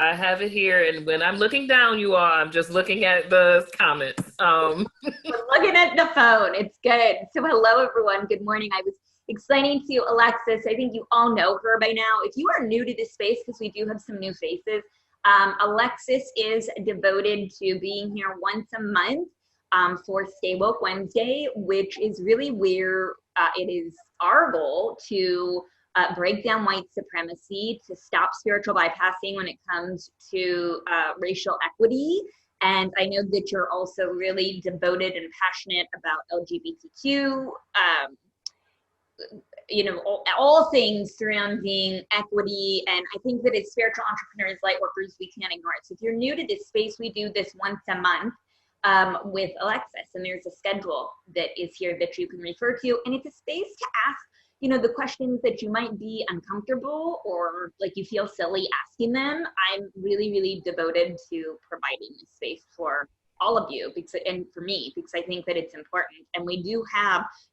I have it here, and when I'm looking down, you all, I'm just looking at the comments. We're looking at the phone. It's good. So, hello, everyone. Good morning. I was explaining to Alexis, I think you all know her by now. If you are new to this space, because we do have some new faces, Alexis is devoted to being here once a month for Stay Woke Wednesday, which is really where it is our goal to break down white supremacy, to stop spiritual bypassing when it comes to racial equity. And I know that you're also really devoted and passionate about LGBTQ, all things surrounding equity. And I think that as spiritual entrepreneurs, light workers, we can't ignore it. So if you're new to this space, we do this once a month with Alexis, and there's a schedule that is here that you can refer to. And it's a space to ask the questions that you might be uncomfortable or like you feel silly asking them. I'm really, really devoted to providing this space for all of you and for me, because I think that it's important. And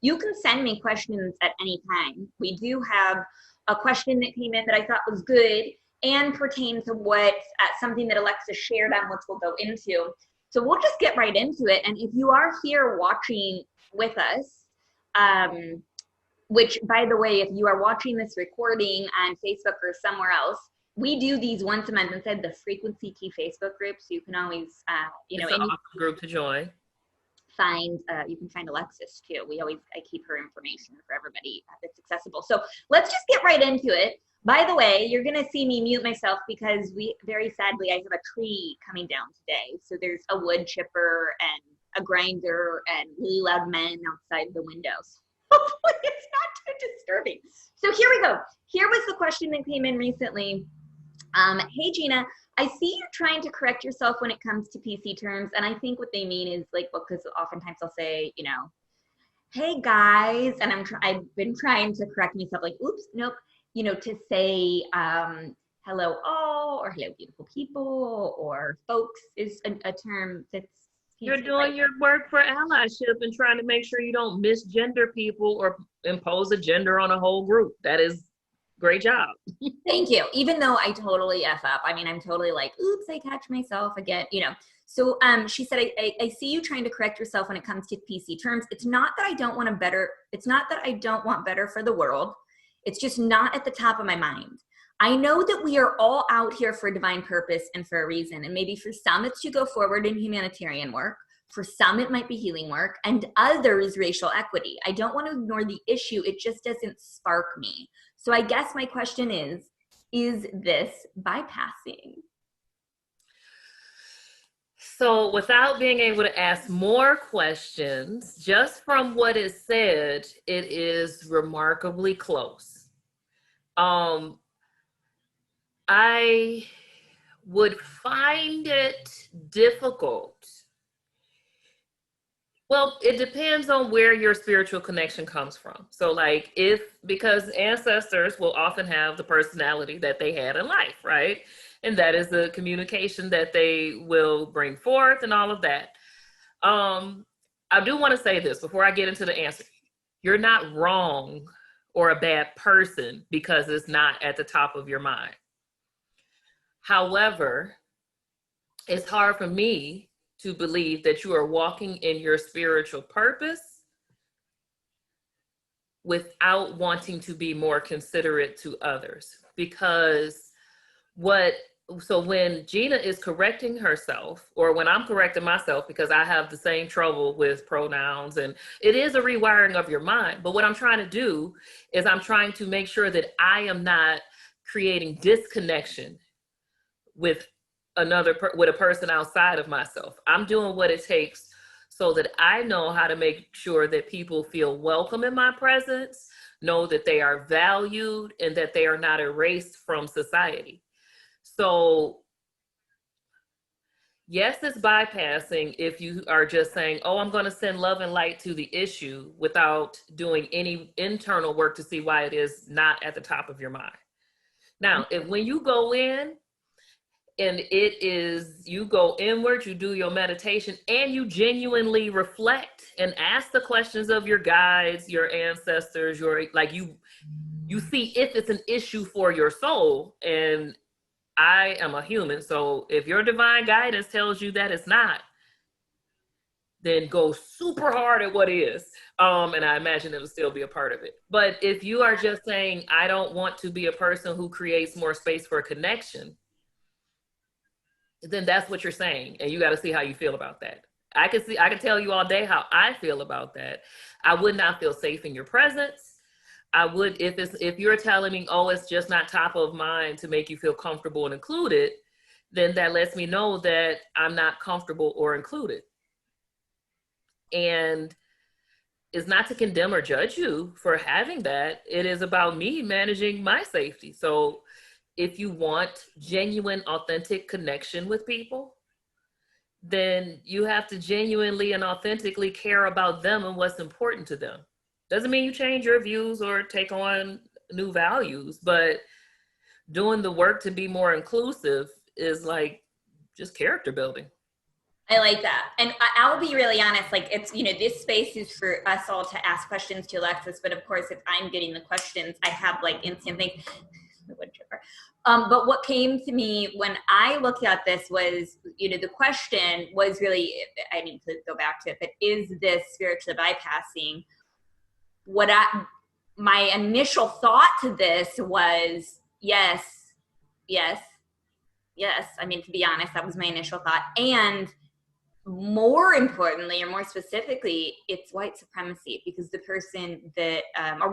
you can send me questions at any time. We do have a question that came in that I thought was good and pertained to something that Alexa shared on, which we'll go into. So we'll just get right into it. And if you are here watching with us, which, by the way, if you are watching this recording on Facebook or somewhere else, we do these once a month inside the Frequency Key Facebook group. So you can always, it's an awesome group to join. You can find Alexis too. I keep her information for everybody that's accessible. So let's just get right into it. By the way, you're going to see me mute myself because very sadly, I have a tree coming down today. So there's a wood chipper and a grinder and really loud men outside the windows. Hopefully it's not too disturbing. So here we go. Here was the question that came in recently. Hey, Gina, I see you trying to correct yourself when it comes to PC terms. And I think what they mean is because oftentimes I'll say, hey guys, and I've been trying to correct myself, like, oops, nope, to say hello all or hello beautiful people or folks is a term that's you're doing your work for allyship and trying to make sure you don't misgender people or impose a gender on a whole group. That is great job. Thank you. Even though I totally F up. I mean, I'm totally like, oops, I catch myself again, So she said, I see you trying to correct yourself when it comes to PC terms. It's not that I don't want better for the world. It's just not at the top of my mind. I know that we are all out here for a divine purpose and for a reason. And maybe for some, it's to go forward in humanitarian work. For some, it might be healing work, and others, racial equity. I don't want to ignore the issue. It just doesn't spark me. So I guess my question is this bypassing? So without being able to ask more questions, just from what is said, it is remarkably close. I would find it difficult. Well, it depends on where your spiritual connection comes from. So because ancestors will often have the personality that they had in life, right? And that is the communication that they will bring forth and all of that. I do want to say this before I get into the answer. You're not wrong or a bad person because it's not at the top of your mind. However, it's hard for me to believe that you are walking in your spiritual purpose without wanting to be more considerate to others. Because when Gina is correcting herself, or when I'm correcting myself, because I have the same trouble with pronouns, and it is a rewiring of your mind. But what I'm trying to do is I'm trying to make sure that I am not creating disconnection with a person outside of myself. I'm doing what it takes so that I know how to make sure that people feel welcome in my presence, know that they are valued, and that they are not erased from society. So yes, it's bypassing if you are just saying, oh, I'm going to send love and light to the issue without doing any internal work to see why it is not at the top of your mind. Now, when you go in, and you go inward, you do your meditation, and you genuinely reflect and ask the questions of your guides, your ancestors, you see if it's an issue for your soul. And I am a human. So if your divine guidance tells you that it's not, then go super hard at what is. And I imagine it'll still be a part of it. But if you are just saying, I don't want to be a person who creates more space for connection, then that's what you're saying. And you got to see how you feel about that. I can tell you all day how I feel about that. I would not feel safe in your presence. I would, if you're telling me, oh, it's just not top of mind to make you feel comfortable and included, then that lets me know that I'm not comfortable or included. And it's not to condemn or judge you for having that. It is about me managing my safety. So if you want genuine, authentic connection with people, then you have to genuinely and authentically care about them and what's important to them. Doesn't mean you change your views or take on new values, but doing the work to be more inclusive is like just character building. I like that. And I'll be really honest, like it's, this space is for us all to ask questions to Alexis, but of course, if I'm getting the questions, I have like instant things. But what came to me when I looked at this was, the question was really, I need to go back to it, but is this spiritual bypassing? My initial thought to this was, yes. I mean, to be honest, that was my initial thought. And more importantly, or more specifically, it's white supremacy, because the person that, or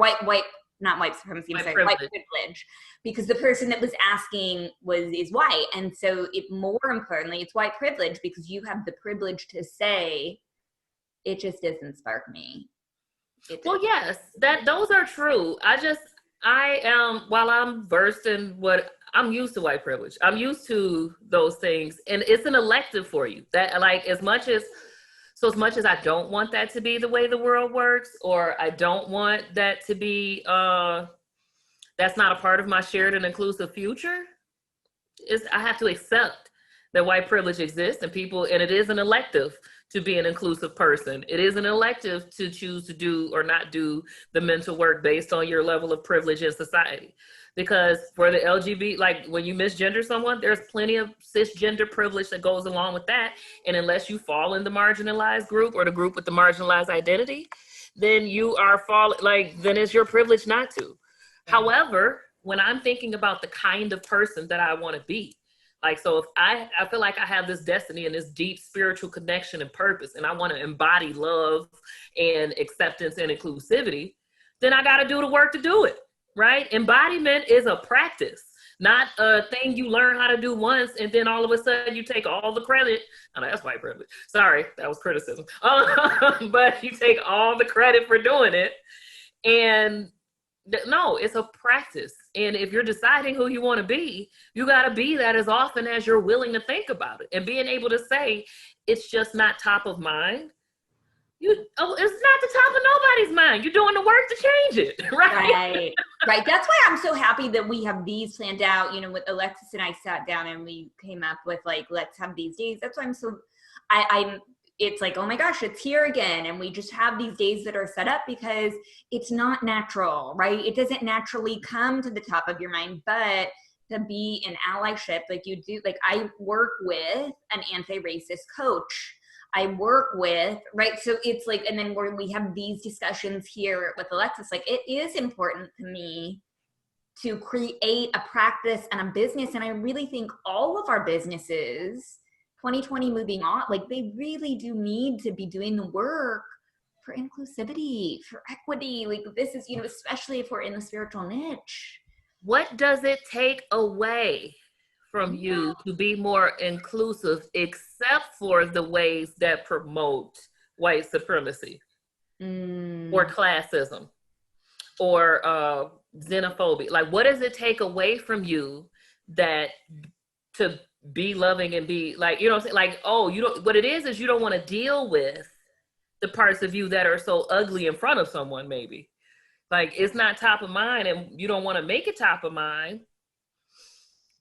not white supremacy, white privilege, because the person that was asking is white. And so more importantly, it's white privilege, because you have the privilege to say, it just doesn't spark me. Well, yes, those are true. I am, while I'm versed in I'm used to white privilege. I'm used to those things, and it's an elective for you. That, like, as much as I don't want that to be the way the world works, or I don't want that to be, that's not a part of my shared and inclusive future, I have to accept that white privilege exists, and it is an elective to be an inclusive person. It is an elective to choose to do or not do the mental work based on your level of privilege in society. Because for the LGBT, like when you misgender someone, there's plenty of cisgender privilege that goes along with that. And unless you fall in the marginalized group or the group with the marginalized identity, then then it's your privilege not to. However, when I'm thinking about the kind of person that I want to be, like, so if I feel like I have this destiny and this deep spiritual connection and purpose, and I want to embody love and acceptance and inclusivity, then I got to do the work to do it. Right? Embodiment is a practice, not a thing you learn how to do once and then all of a sudden you take all the credit. Oh, no, that's white privilege. Sorry, that was criticism. But you take all the credit for doing it. And no, it's a practice. And if you're deciding who you want to be, you got to be that as often as you're willing to think about it. And being able to say, it's just not top of mind. It's not the top of nobody's mind. You're doing the work to change it, right? Right. That's why I'm so happy that we have these planned out. With Alexis and I sat down and we came up with like, let's have these days. That's why it's like, oh my gosh, it's here again. And we just have these days that are set up because it's not natural, right? It doesn't naturally come to the top of your mind, but to be an allyship, like you do, like I work with an anti-racist coach. I work with, right? So it's like, and then we have these discussions here with Alexis, like it is important to me to create a practice and a business. And I really think all of our businesses, 2020 moving on, like they really do need to be doing the work for inclusivity, for equity. Like this is, especially if we're in the spiritual niche. What does it take away from you to be more inclusive, except for the ways that promote white supremacy or classism or xenophobia? Like, what does it take away from you to be loving and be like, what I'm saying? Like, what it is you don't want to deal with the parts of you that are so ugly in front of someone, maybe. Like, it's not top of mind and you don't want to make it top of mind.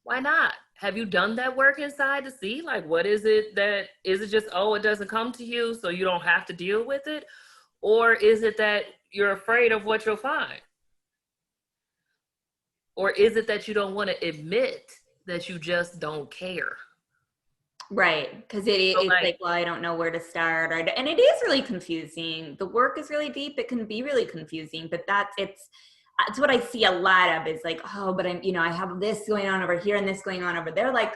Why not? Have you done that work inside to see, like, what is it just, it doesn't come to you, so you don't have to deal with it? Or is it that you're afraid of what you'll find? Or is it that you don't want to admit that you just don't care. Right. Because So it's like, like, well, I don't know where to start. And it is really confusing. The work is really deep. It can be really confusing, but it's what I see a lot of is like, oh, but I have this going on over here and this going on over there. Like,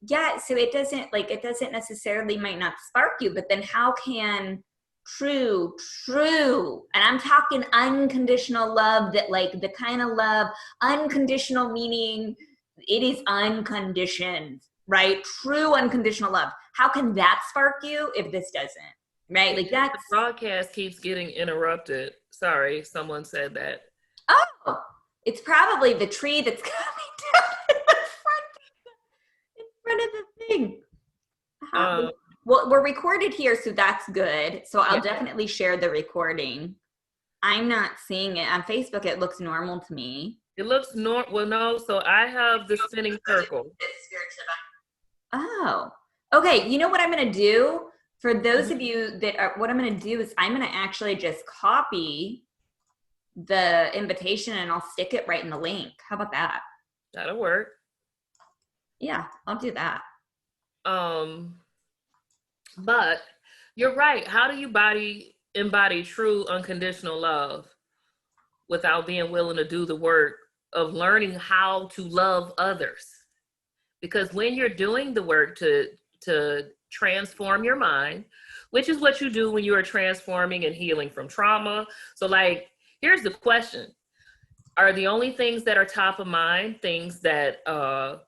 yeah, so it doesn't necessarily might not spark you, but then how can true, and I'm talking unconditional love, that like the kind of love, unconditional meaning it is unconditioned, right? True unconditional love. How can that spark you if this doesn't? Right? Like the that's, broadcast keeps getting interrupted. Sorry, someone said that. oh, it's probably the tree that's coming down in front of the thing. Um, Well, we're recorded here, so that's good. So I'll yeah, definitely share the recording. I'm not seeing it on Facebook. It looks normal to me. it looks well, no. So I have the spinning circle. Oh, okay. You know what I'm going to do? For those of Mhm. you that are, what I'm going to do is I'm going to actually just copy the invitation and I'll stick it right in the link. How about that? That'll work. Yeah, I'll do that. Um, but you're right. How do you embody true unconditional love without being willing to do the work of learning how to love others? Because when you're doing the work to transform your mind, which is what you do when you are transforming and healing from trauma. So like, here's the question. Are the only things that are top of mind things that are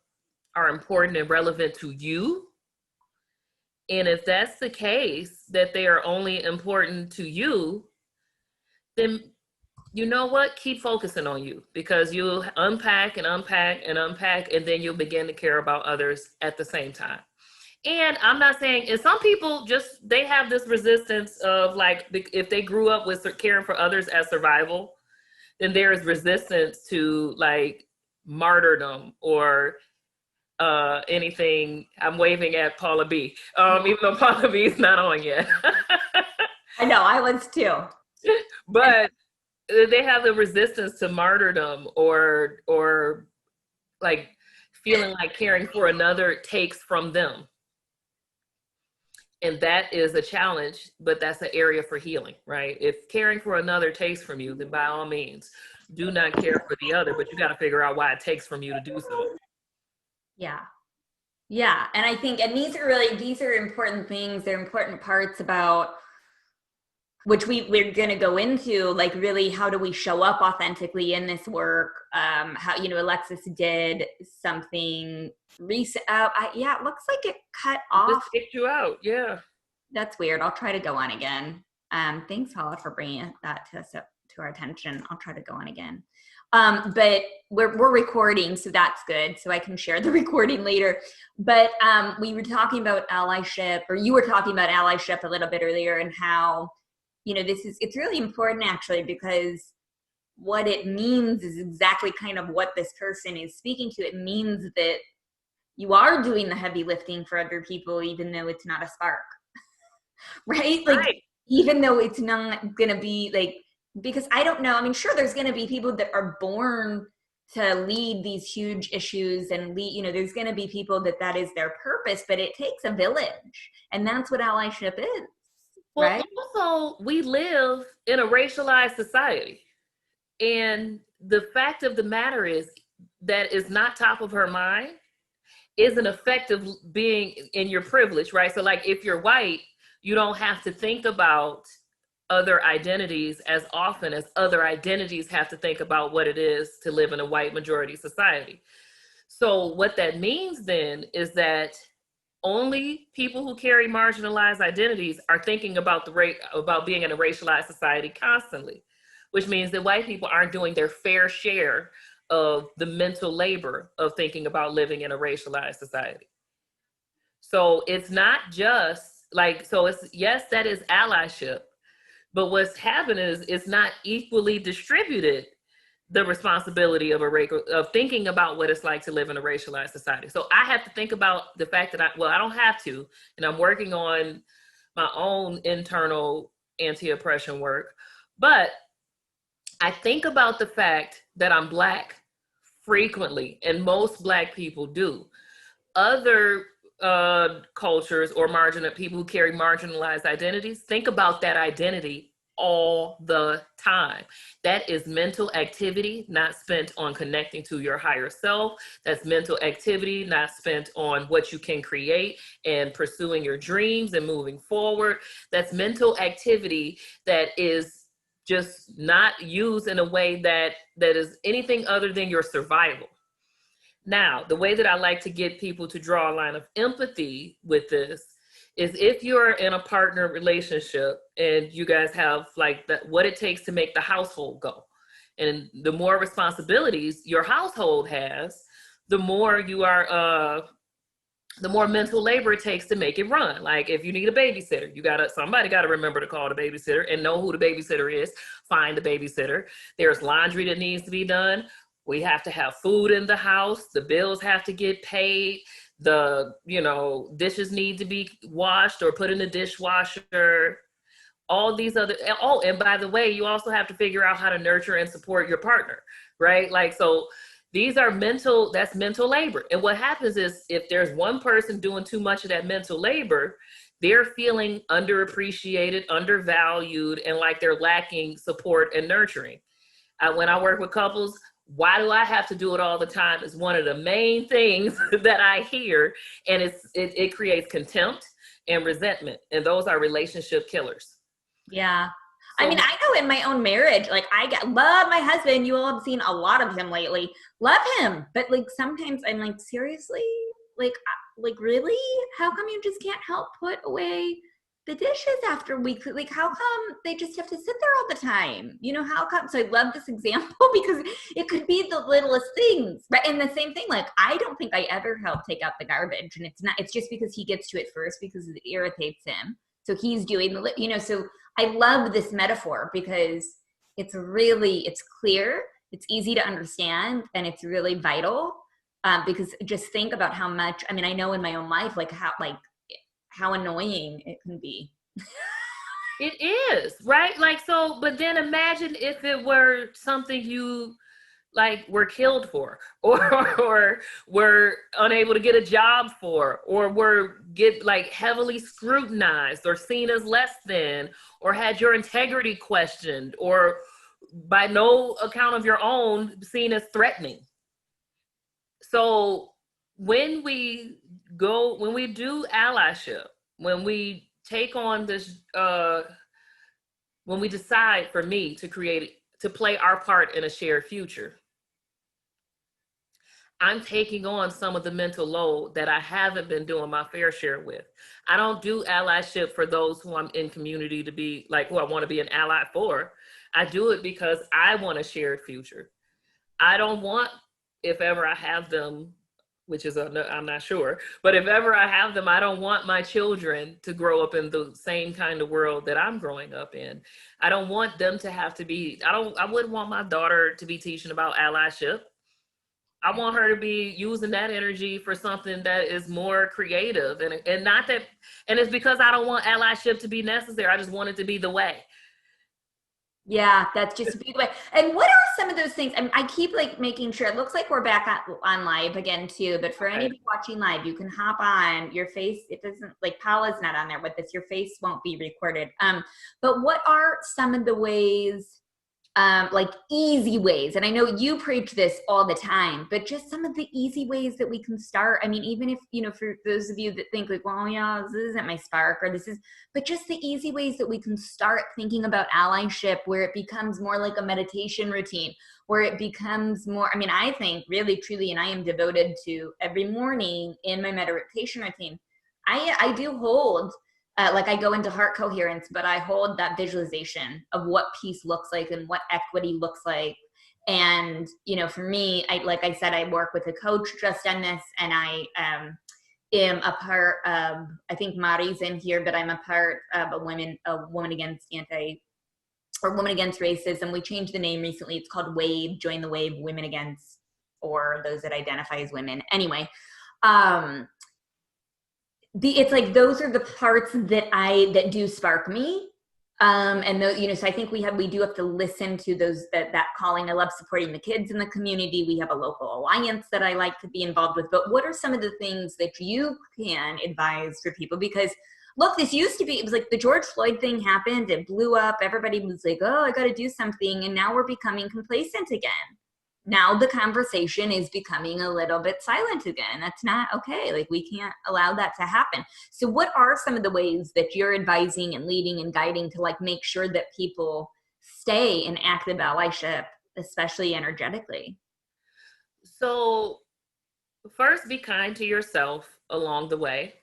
important and relevant to you? And if that's the case, that they are only important to you, then you know what? Keep focusing on you, because you'll unpack and unpack and unpack, and then you'll begin to care about others at the same time. And I'm not saying, and some people just, they have this resistance of like, if they grew up with caring for others as survival, then there is resistance to like martyrdom or anything. I'm waving at Paula B. Even though Paula B is not on yet. I know, I was too. But they have the resistance to martyrdom or like feeling like caring for another takes from them. And that is a challenge, but that's an area for healing, right? If caring for another takes from you, then by all means, do not care for the other, but you got to figure out why it takes from you to do so. Yeah. Yeah. And I think, and these are important things. They're important parts about which we're going to go into, like really how do we show up authentically in this work. How, Alexis did something recent. Yeah, it looks like it cut off. Just kicked you out. Yeah. That's weird. I'll try to go on again. Thanks, Paula, for bringing that to our attention. I'll try to go on again. But we're recording, so that's good. So I can share the recording later. But we were talking about allyship, or you were talking about allyship a little bit earlier, and how, it's really important actually, because what it means is exactly kind of what this person is speaking to. It means that you are doing the heavy lifting for other people, even though it's not a spark. Right? Like, Right. even though it's not going to be like, because I don't know, I mean, sure, there's going to be people that are born to lead these huge issues and lead, there's going to be people that is their purpose, but it takes a village. And that's what allyship is. Well, Right? also, we live in a racialized society. And the fact of the matter is that is not top of her mind is an effect of being in your privilege, right? So like if you're white, you don't have to think about other identities as often as other identities have to think about what it is to live in a white majority society. So what that means then is that only people who carry marginalized identities are thinking about about being in a racialized society constantly, which means that white people aren't doing their fair share of the mental labor of thinking about living in a racialized society. So it's not just like, so it's, yes, that is allyship, but what's happened is it's not equally distributed, the responsibility of of thinking about what it's like to live in a racialized society. So I have to think about the fact that I don't have to, and I'm working on my own internal anti-oppression work, but I think about the fact that I'm Black frequently, and most Black people do. Other cultures or marginal people who carry marginalized identities think about that identity all the time. That is mental activity not spent on connecting to your higher self. That's mental activity not spent on what you can create and pursuing your dreams and moving forward. That's mental activity that is just not used in a way that is anything other than your survival. Now, the way that I like to get people to draw a line of empathy with this is if you're in a partner relationship and you guys have like that, what it takes to make the household go. And the more responsibilities your household has, the more you are, the more mental labor it takes to make it run. Like if you need a babysitter, somebody gotta remember to call the babysitter and know who the babysitter is, find the babysitter. There's laundry that needs to be done. We have to have food in the house. The bills have to get paid. The, dishes need to be washed or put in the dishwasher. All these other, and by the way, you also have to figure out how to nurture and support your partner, right? Like, so these are that's mental labor. And what happens is if there's one person doing too much of that mental labor, they're feeling underappreciated, undervalued, and like they're lacking support and nurturing. When I work with couples, why do I have to do it all the time is one of the main things that I hear. And it creates contempt and resentment. And those are relationship killers. Yeah. I mean, I know in my own marriage, like love my husband. You all have seen a lot of him lately. Love him. But like, sometimes I'm like, seriously? Like really? How come you just can't help put away the dishes after weeks? Like, how come they just have to sit there all the time? How come? So I love this example because it could be the littlest things, right? And the same thing, like, I don't think I ever help take out the garbage, and it's just because he gets to it first because it irritates him. So he's doing so I love this metaphor because it's clear, it's easy to understand, and it's really vital. Because just think about how much, I mean, I know in my own life, how annoying it can be. It is, right? Like, so, but then imagine if it were something you were killed for, or were unable to get a job for, or get heavily scrutinized or seen as less than, or had your integrity questioned, or by no account of your own seen as threatening. So when we do allyship, when we take on this, when we decide for me to play our part in a shared future, I'm taking on some of the mental load that I haven't been doing my fair share with. I don't do allyship for those who I'm in community to be who I want to be an ally for. I do it because I want a shared future. I don't want, if ever I have them, which is, I'm not sure, but if ever I have them, I don't want my children to grow up in the same kind of world that I'm growing up in. I don't want them to have to be, I wouldn't want my daughter to be teaching about allyship. I want her to be using that energy for something that is more creative, and not that, and it's because I don't want allyship to be necessary. I just want it to be the way. Yeah, that's just a big way. And what are some of those things? I keep making sure. It looks like we're back on live again too. But for anybody watching live, you can hop on. Your face, it doesn't, Paula's not on there with this. Your face won't be recorded. But what are some of the ways, easy ways? And I know you preach this all the time, but just some of the easy ways that we can start. I mean, even if, for those of you that think well, yeah, this isn't my spark, or but just the easy ways that we can start thinking about allyship, where it becomes more like a meditation routine, where it becomes more, I think really, truly, and I am devoted to every morning in my meditation routine, I do hold, I go into heart coherence, but I hold that visualization of what peace looks like and what equity looks like. And, for me, like I said, I work with a coach just on this, and I am a part of, I think Mari's in here, but I'm a part of a woman against women against racism. We changed the name recently. It's called WAVE, Join the WAVE, Women Against, or those that identify as women. Anyway, it's those are the parts that do spark me. And though, so I think we do have to listen to those, that calling. I love supporting the kids in the community. We have a local alliance that I like to be involved with. But what are some of the things that you can advise for people? Because look, this used to be, it was like the George Floyd thing happened, it blew up. Everybody was like, oh, I got to do something. And now we're becoming complacent again. Now the conversation is becoming a little bit silent again. That's not okay. Like, we can't allow that to happen. So what are some of the ways that you're advising and leading and guiding to like make sure that people stay in active allyship, especially energetically? So first, be kind to yourself along the way.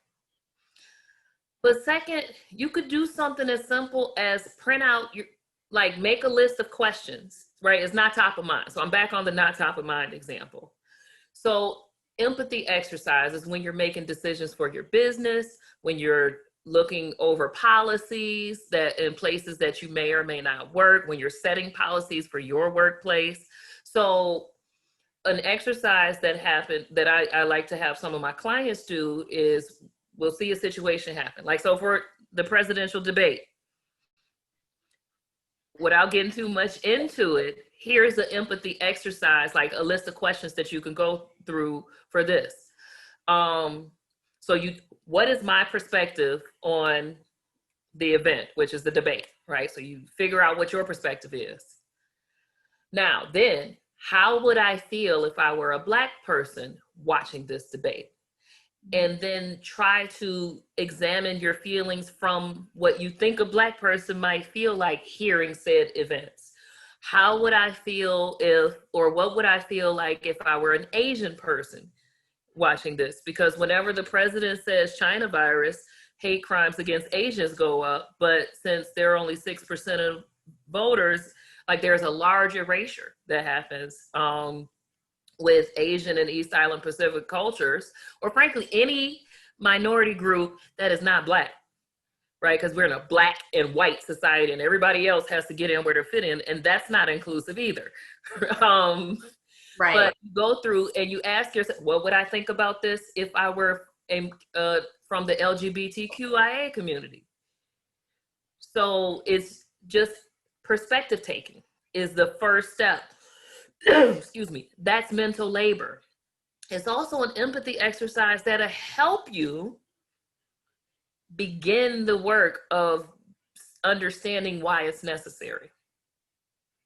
But second, you could do something as simple as print out your, like, make a list of questions, right? It's not top of mind. So I'm back on the not top of mind example. So empathy exercises when you're making decisions for your business, when you're looking over policies that in places that you may or may not work, when you're setting policies for your workplace. So an exercise that happened that I like to have some of my clients do is we'll see a situation happen. Like, so for the presidential debate, without getting too much into it, here's an empathy exercise, like a list of questions that you can go through for this. So what is my perspective on the event, which is the debate, right? So you figure out what your perspective is. Now, then, how would I feel if I were a Black person watching this debate? And then try to examine your feelings from what you think a Black person might feel like hearing said events. How would I feel or what would I feel like if I were an Asian person watching this? Because whenever the president says China virus, hate crimes against Asians go up. But since they're only 6% of voters, like, there's a large erasure that happens with Asian and East Island Pacific cultures, or frankly, any minority group that is not Black, right? Because we're in a Black and white society and everybody else has to get in where they fit in, and that's not inclusive either. Right. But you go through and you ask yourself, what would I think about this if I were from the LGBTQIA community? So it's just perspective taking is the first step. Excuse me, that's mental labor. It's also an empathy exercise that'll help you begin the work of understanding why it's necessary.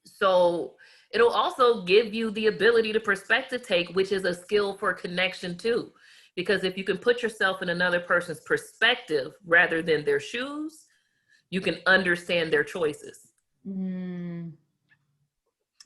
So it'll also give you the ability to perspective take, which is a skill for connection too. Because if you can put yourself in another person's perspective rather than their shoes, you can understand their choices.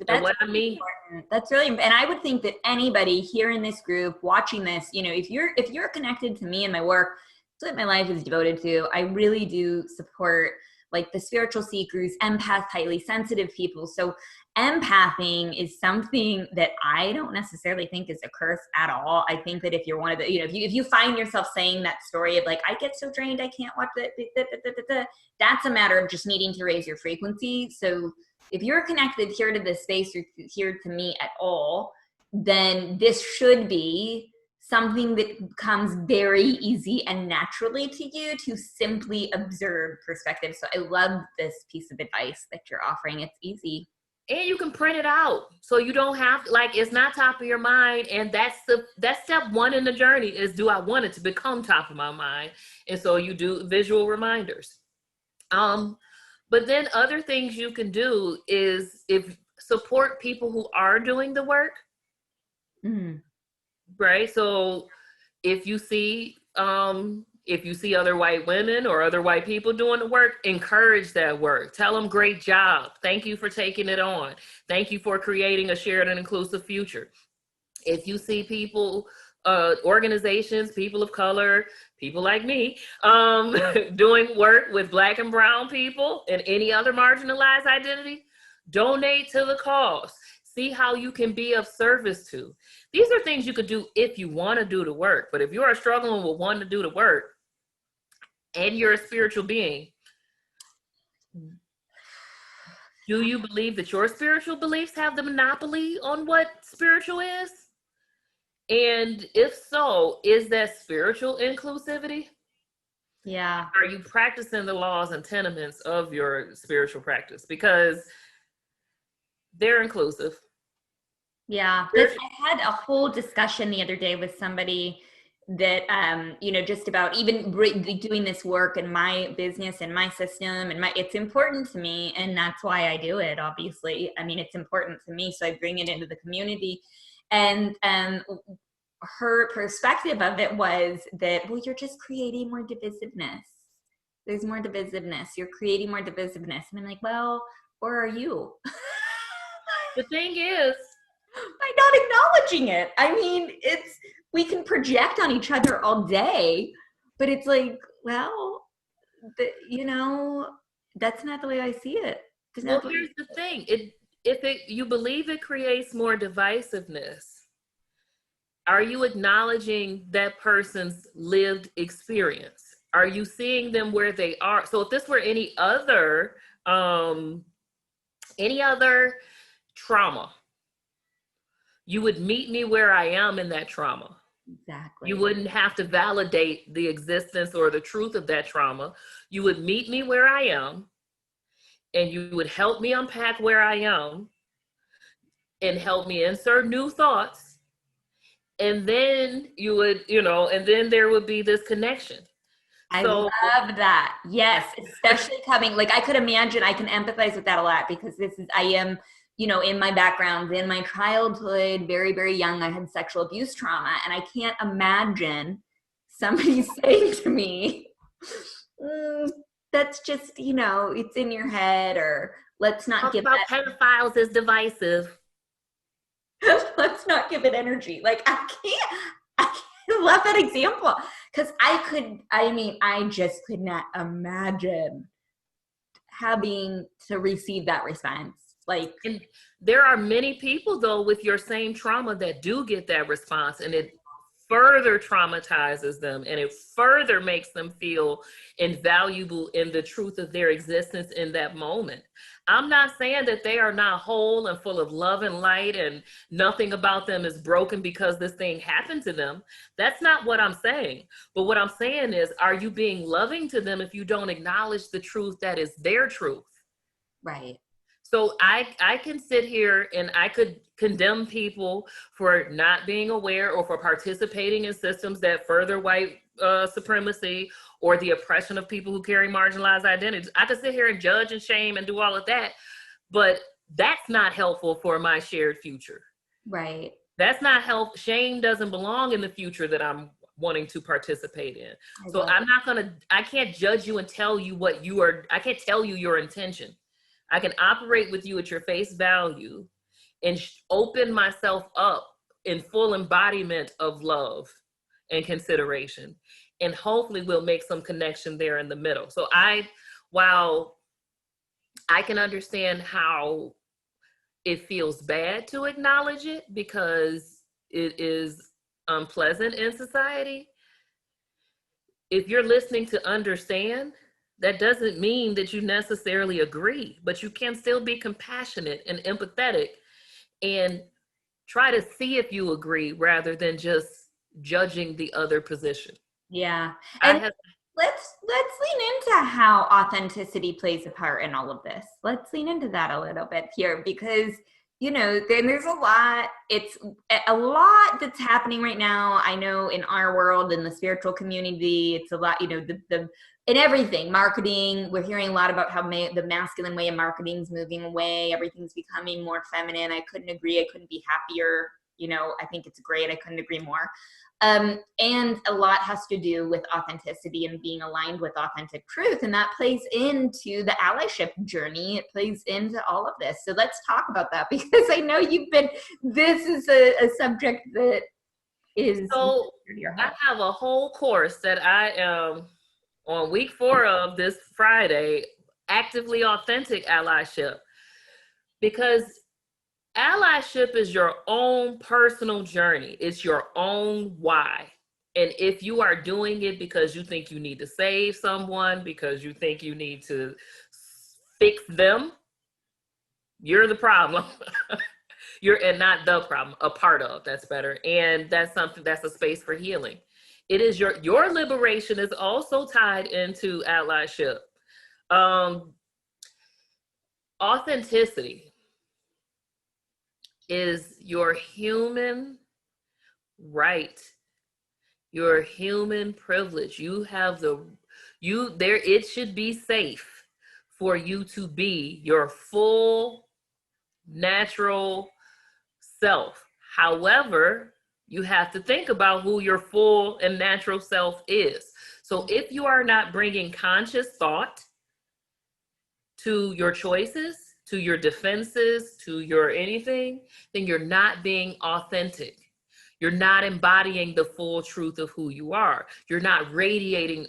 That's what I really mean, important. That's really, and I would think that anybody here in this group watching this, if you're connected to me and my work, that's what my life is devoted to. I really do support like the spiritual seekers, empath, highly sensitive people. So empathing is something that I don't necessarily think is a curse at all. I think that if you're one of the, if you find yourself saying that story of like, I get so drained, I can't watch that, that's a matter of just needing to raise your frequency. So if you're connected here to this space or here to me at all, then this should be something that comes very easy and naturally to you to simply observe perspective. So I love this piece of advice that you're offering. It's easy. And you can print it out. So you don't have, like, it's not top of your mind. And that's step one in the journey is, do I want it to become top of my mind? And so you do visual reminders. But then other things you can do is support people who are doing the work. Right. So if you see other white women or other white people doing the work, encourage that work. Tell them, great job. Thank you for taking it on. Thank you for creating a shared and inclusive future. If you see people, organizations, people of color, people like me, doing work with Black and brown people and any other marginalized identity, donate to the cause. See how you can be of service to. These are things you could do if you want to do the work. But if you are struggling with wanting to do the work and you're a spiritual being, do you believe that your spiritual beliefs have the monopoly on what spiritual is? And if so, is that spiritual inclusivity? Yeah. Are you practicing the laws and tenements of your spiritual practice? Because they're inclusive. Yeah, I had a whole discussion the other day with somebody that, you know, just about even doing this work in my business and my system and it's important to me. And that's why I do it, obviously. I mean, it's important to me. So I bring it into the community. And her perspective of it was that, well, you're just creating more divisiveness. There's more divisiveness. You're creating more divisiveness. And I'm like, well, or are you? The thing is, By not acknowledging it. I mean, we can project on each other all day, but it's like, well, you know, that's not the way I see it. well, here's the thing. You believe it creates more divisiveness, are you acknowledging that person's lived experience? Are you seeing them where they are? So if this were any other trauma, you would meet me where I am in that trauma. Exactly. You wouldn't have to validate the existence or the truth of that trauma. You would meet me where I am, and you would help me unpack where I am and help me insert new thoughts. And then you would, and then there would be this connection. I love that. Yes, especially coming, like I could imagine, I can empathize with that a lot because I am, in my background, in my childhood, very, very young, I had sexual abuse trauma. And I can't imagine somebody saying to me, that's just, it's in your head, or let's not give about that. Pedophiles is divisive. Let's not give it energy. Like I love that example because I just could not imagine having to receive that response. Like, and there are many people though with your same trauma that do get that response, and it further traumatizes them, and it further makes them feel invaluable in the truth of their existence in that moment. I'm not saying that they are not whole and full of love and light and nothing about them is broken because this thing happened to them. That's not what I'm saying. But what I'm saying is, are you being loving to them if you don't acknowledge the truth that is their truth? Right. So I can sit here and I could condemn people for not being aware or for participating in systems that further white supremacy or the oppression of people who carry marginalized identities. I could sit here and judge and shame and do all of that, but that's not helpful for my shared future. Right. That's not help. Shame doesn't belong in the future that I'm wanting to participate in. So I can't judge you and tell you what you are. I can't tell you your intention. I can operate with you at your face value and open myself up in full embodiment of love and consideration. And hopefully we'll make some connection there in the middle. So while I can understand how it feels bad to acknowledge it because it is unpleasant in society, if you're listening to understand, that doesn't mean that you necessarily agree, but you can still be compassionate and empathetic and try to see if you agree rather than just judging the other position. Yeah. And let's lean into how authenticity plays a part in all of this. Let's lean into that a little bit here because then there's a lot that's happening right now. I know in our world, in the spiritual community, it's a lot, in everything, marketing, we're hearing a lot about how the masculine way of marketing is moving away. Everything's becoming more feminine. I couldn't agree. I couldn't be happier. I think it's great. I couldn't agree more. And a lot has to do with authenticity and being aligned with authentic truth. And that plays into the allyship journey. It plays into all of this. So let's talk about that because I know this is a subject that is. So I have a whole course that I am on week 4 of this Friday, actively authentic allyship, because allyship is your own personal journey. It's your own why. And if you are doing it because you think you need to save someone, because you think you need to fix them, you're the problem. And not the problem, a part of, that's better. And that's a space for healing. It is your liberation is also tied into allyship. Authenticity is your human right, your human privilege. You have it should be safe for you to be your full natural self. However, you have to think about who your full and natural self is. So if you are not bringing conscious thought to your choices, to your defenses, to your anything, then you're not being authentic. You're not embodying the full truth of who you are. You're not radiating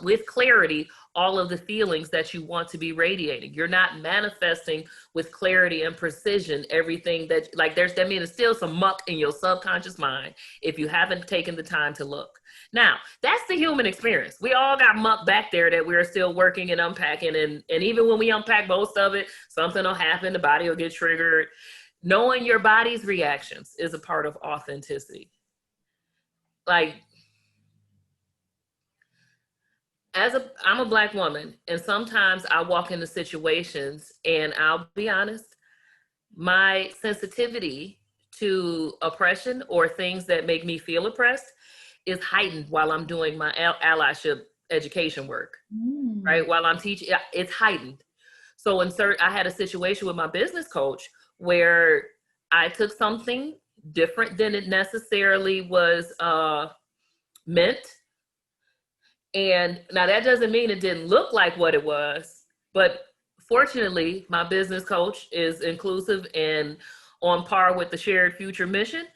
with clarity all of the feelings that you want to be radiating. You're not manifesting with clarity and precision everything that, like, that means there's still some muck in your subconscious mind if you haven't taken the time to look. Now, that's the human experience. We all got muck back there that we're still working and unpacking. And even when we unpack most of it, something will happen, the body will get triggered. Knowing your body's reactions is a part of authenticity. Like, I'm a Black woman, and sometimes I walk into situations, and I'll be honest, my sensitivity to oppression or things that make me feel oppressed is heightened while I'm doing my allyship education work, right? While I'm teaching, it's heightened. So I had a situation with my business coach where I took something different than it necessarily was meant. And now that doesn't mean it didn't look like what it was, but fortunately, my business coach is inclusive and on par with the shared future mission.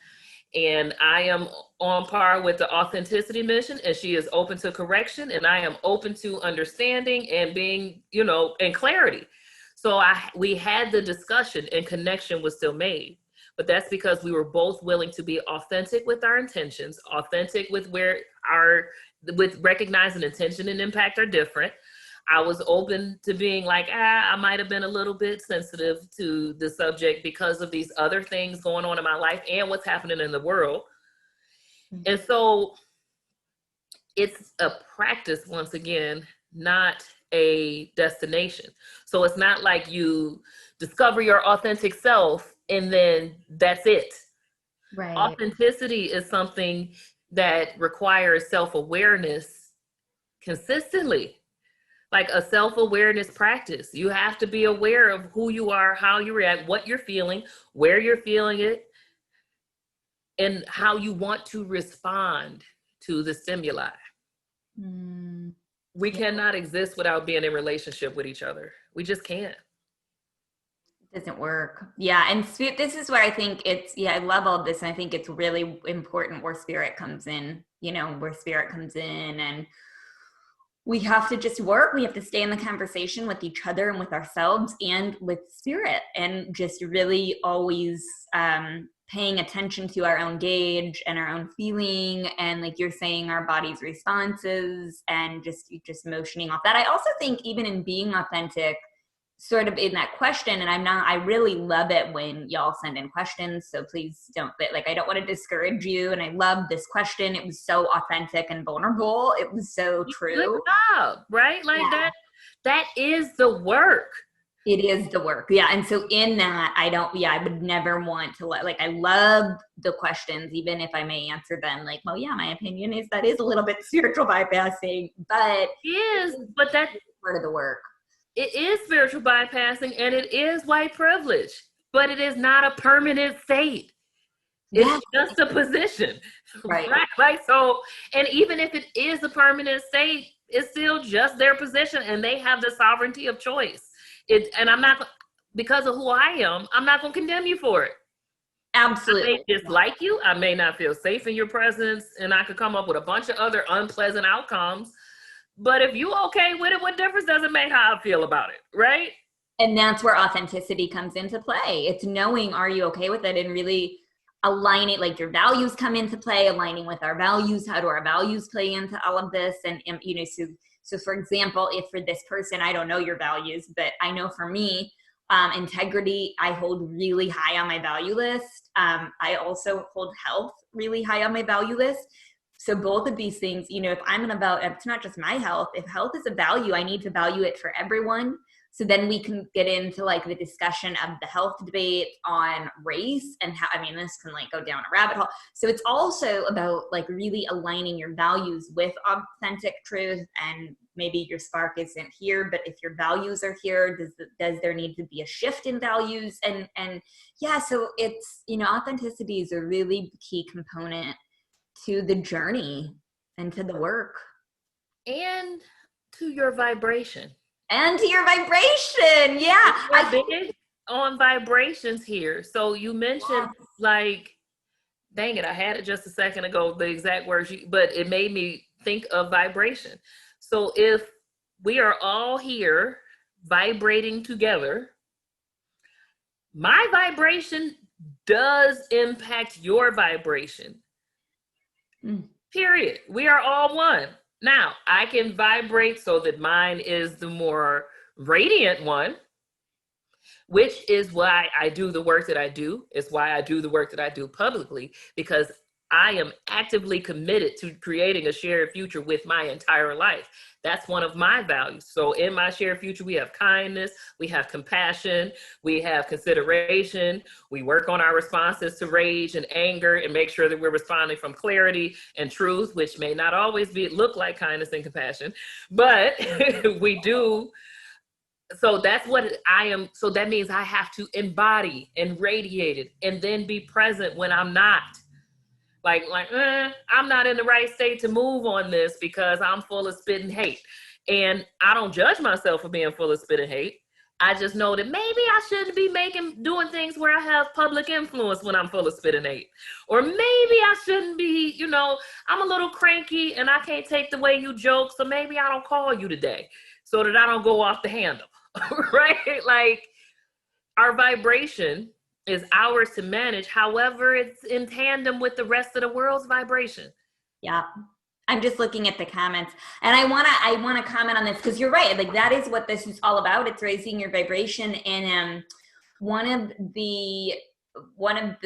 And I am on par with the authenticity mission, and she is open to correction, and I am open to understanding and being, and clarity. So we had the discussion and connection was still made, but that's because we were both willing to be authentic with our intentions, authentic with with recognizing intention and impact are different. I was open to being like, I might have been a little bit sensitive to the subject because of these other things going on in my life and what's happening in the world. And so it's a practice, once again, not a destination. So it's not like you discover your authentic self and then that's it. Right. Authenticity is something that requires self-awareness consistently, like a self-awareness practice. You have to be aware of who you are, how you react, what you're feeling, where you're feeling it, and how you want to respond to the stimuli. We cannot exist without being in relationship with each other. We just can't. It doesn't work. Yeah. And this is where I think I love all this. And I think it's really important where spirit comes in, and we have to just work. We have to stay in the conversation with each other and with ourselves and with spirit, and just really always paying attention to our own gauge and our own feeling. And like you're saying, our body's responses, and just motioning off that. I also think even in being authentic, sort of in that question, and I really love it when y'all send in questions. So please don't, I don't want to discourage you. And I love this question. It was so authentic and vulnerable. It was so true. Good job, right? Like that is the work. It is the work. Yeah. And so in that, I would never want to I love the questions, even if I may answer them like, well, yeah, my opinion is that is a little bit spiritual bypassing, but that's part of the work. It is spiritual bypassing, and it is white privilege, but it is not a permanent state. It's just a position, right? So, and even if it is a permanent state, it's still just their position, and they have the sovereignty of choice. And I'm not, because of who I am, I'm not going to condemn you for it. Absolutely. I may dislike you. I may not feel safe in your presence, and I could come up with a bunch of other unpleasant outcomes. But if you okay with it, what difference does it make how I feel about it, right? And that's where authenticity comes into play. It's knowing, are you okay with it, and really aligning, like your values come into play, aligning with our values. How do our values play into all of this? And so for example, if for this person, I don't know your values, but I know for me, integrity, I hold really high on my value list. I also hold health really high on my value list. So both of these things, you know, if I'm about, it's not just my health, if health is a value, I need to value it for everyone. So then we can get into like the discussion of the health debate on race and how, I mean, this can like go down a rabbit hole. So it's also about like really aligning your values with authentic truth, and maybe your spark isn't here, but if your values are here, does there need to be a shift in values? And yeah, so it's, you know, authenticity is a really key component to the journey and to the work. And to your vibration. And to your vibration. Yeah. We're big on vibrations here. So you mentioned like, dang it, I had it just a second ago, the exact words, but it made me think of vibration. So if we are all here vibrating together, my vibration does impact your vibration. Period. We are all one. Now, I can vibrate so that mine is the more radiant one, which is why I do the work that I do. It's why I do the work that I do publicly, because I am actively committed to creating a shared future with my entire life. That's one of my values. So in my shared future, we have kindness, we have compassion, we have consideration. We work on our responses to rage and anger and make sure that we're responding from clarity and truth, which may not always look like kindness and compassion, but we do. So that's what I am. So that means I have to embody and radiate it and then be present when I'm not. I'm not in the right state to move on this because I'm full of spit and hate. And I don't judge myself for being full of spit and hate. I just know that maybe I shouldn't be doing things where I have public influence when I'm full of spit and hate. Or maybe I shouldn't be, you know, I'm a little cranky and I can't take the way you joke. So maybe I don't call you today so that I don't go off the handle, right? Like our vibration is ours to manage. However, it's in tandem with the rest of the world's vibration. Yeah. I'm just looking at the comments, and I want to comment on this because you're right. Like that is what this is all about. It's raising your vibration. And one of the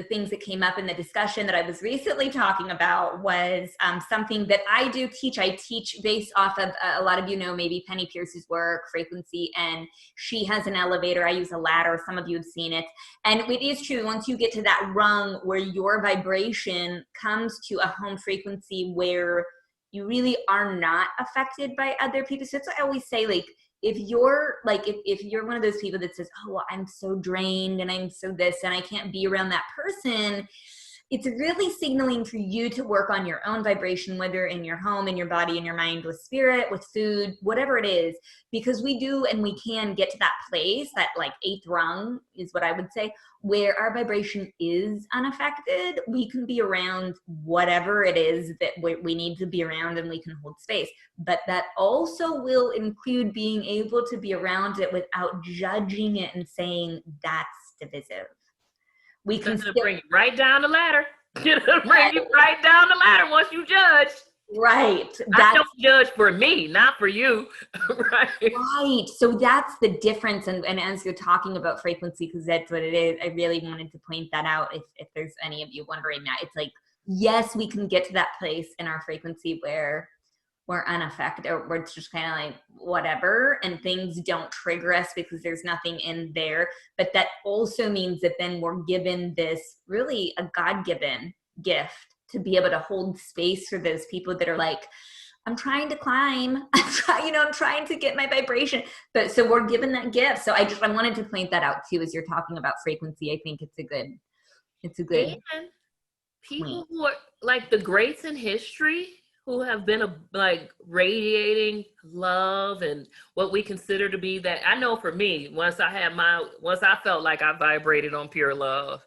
things that came up in the discussion that I was recently talking about was something that I do teach. I teach based off of a lot of you know maybe Penny Pierce's work, Frequency, and she has an elevator. I use a ladder. Some of you have seen it. And it is true, once you get to that rung where your vibration comes to a home frequency where you really are not affected by other people. So that's what I always say, like, if you're one of those people that says, oh, well, I'm so drained and I'm so this and I can't be around that person, it's really signaling for you to work on your own vibration, whether in your home, in your body, in your mind, with spirit, with food, whatever it is, because we do and we can get to that place, that like eighth rung is what I would say, where our vibration is unaffected. We can be around whatever it is that we need to be around and we can hold space. But that also will include being able to be around it without judging it and saying that's divisive. We can bring you right down the ladder. It'll bring you right down the ladder once you judge. Right. I don't judge for me, not for you. Right. Right. So that's the difference. And as you're talking about frequency, because that's what it is, I really wanted to point that out. If there's any of you wondering that, it's like, yes, we can get to that place in our frequency where we're unaffected, or we're just kind of like whatever, and things don't trigger us because there's nothing in there. But that also means that then we're given this really a God-given gift to be able to hold space for those people that are like, I'm trying to climb, I'm trying to get my vibration. But so we're given that gift. So I wanted to point that out too, as you're talking about frequency. I think it's a good and people who are like the greats in history, who have been like radiating love and what we consider to be that. I know for me, once I felt like I vibrated on pure love,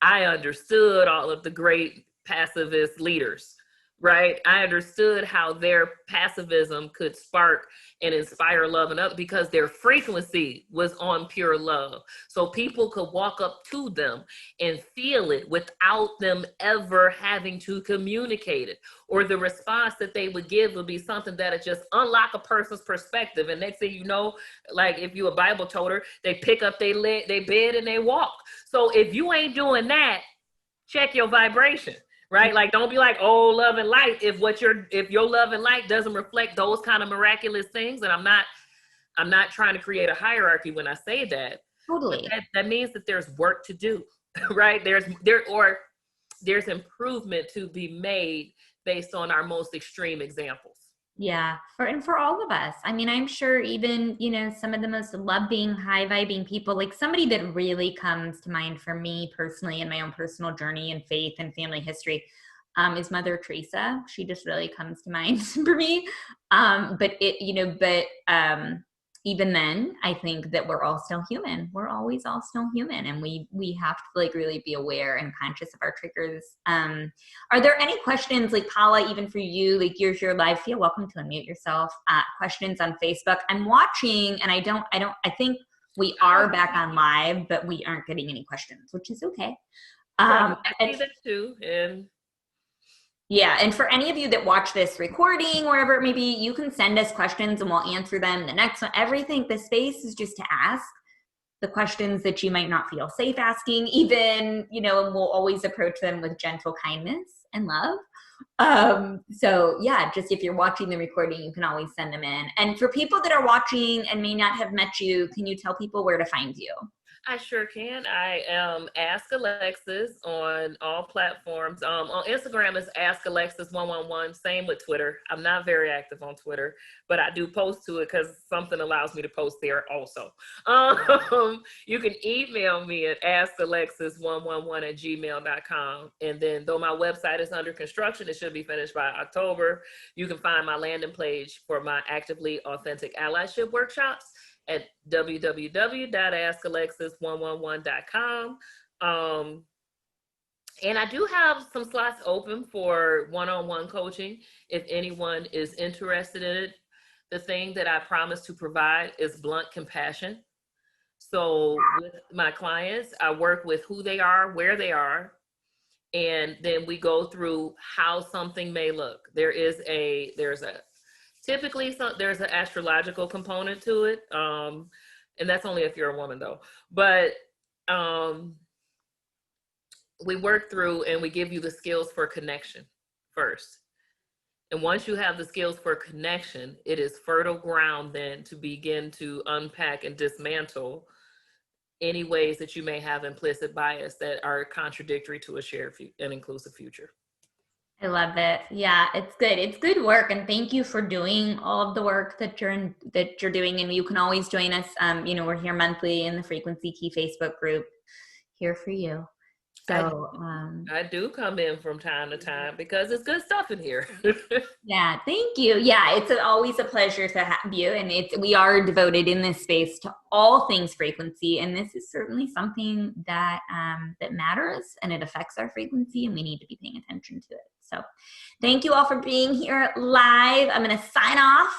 I understood all of the great pacifist leaders, right? I understood how their pacifism could spark and inspire love and others because their frequency was on pure love. So people could walk up to them and feel it without them ever having to communicate it. Or the response that they would give would be something that would just unlock a person's perspective. And next thing you know, like if you a Bible toter, they pick up their bed and they walk. So if you ain't doing that, check your vibration. right? Like, don't be like, oh, love and light. If your love and light doesn't reflect those kind of miraculous things, and I'm not trying to create a hierarchy when I say that, but Totally. that means that there's work to do, right? There's improvement to be made based on our most extreme examples. Yeah, for all of us. I mean, I'm sure even, some of the most loving, high vibing people, like somebody that really comes to mind for me personally in my own personal journey and faith and family history, is Mother Teresa. She just really comes to mind for me. But even then, I think that we're all still human. We're always all still human, and we have to like really be aware and conscious of our triggers. Are there any questions, like Paula, even for you, like here's your live, feel welcome to unmute yourself, questions on Facebook? I'm watching and I think we are back on live, but we aren't getting any questions, which is okay. I see that too. And yeah, and for any of you that watch this recording, wherever it may be, you can send us questions and we'll answer them the next one. Everything, the space is just to ask the questions that you might not feel safe asking, even, and we'll always approach them with gentle kindness and love. So yeah, just if you're watching the recording, you can always send them in. And for people that are watching and may not have met you, can you tell people where to find you? I sure can. I am Ask Alexis on all platforms. On Instagram, it's Ask Alexis 111. Same with Twitter. I'm not very active on Twitter, but I do post to it because something allows me to post there also. You can email me at askalexis111@gmail.com. And then, though my website is under construction, it should be finished by October. You can find my landing page for my Actively Authentic Allyship workshops at www.askalexis111.com. And I do have some slots open for one-on-one coaching if anyone is interested in it. The thing that I promise to provide is blunt compassion. So with my clients, I work with who they are, where they are, and then we go through how something may look. Typically, there's an astrological component to it, and that's only if you're a woman, though. But we work through and we give you the skills for connection first. And once you have the skills for connection, it is fertile ground then to begin to unpack and dismantle any ways that you may have implicit bias that are contradictory to a shared and inclusive future. I love it. Yeah, it's good. It's good work. And thank you for doing all of the work that you're doing. And you can always join us. We're here monthly in the Frequency Key Facebook group, here for you. So I do come in from time to time because it's good stuff in here. Yeah, thank you. Yeah, it's always a pleasure to have you. And we are devoted in this space to all things frequency. And this is certainly something that that matters, and it affects our frequency, and we need to be paying attention to it. So thank you all for being here live. I'm going to sign off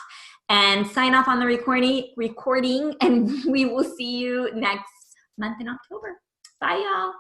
on the recording, and we will see you next month in October. Bye, y'all.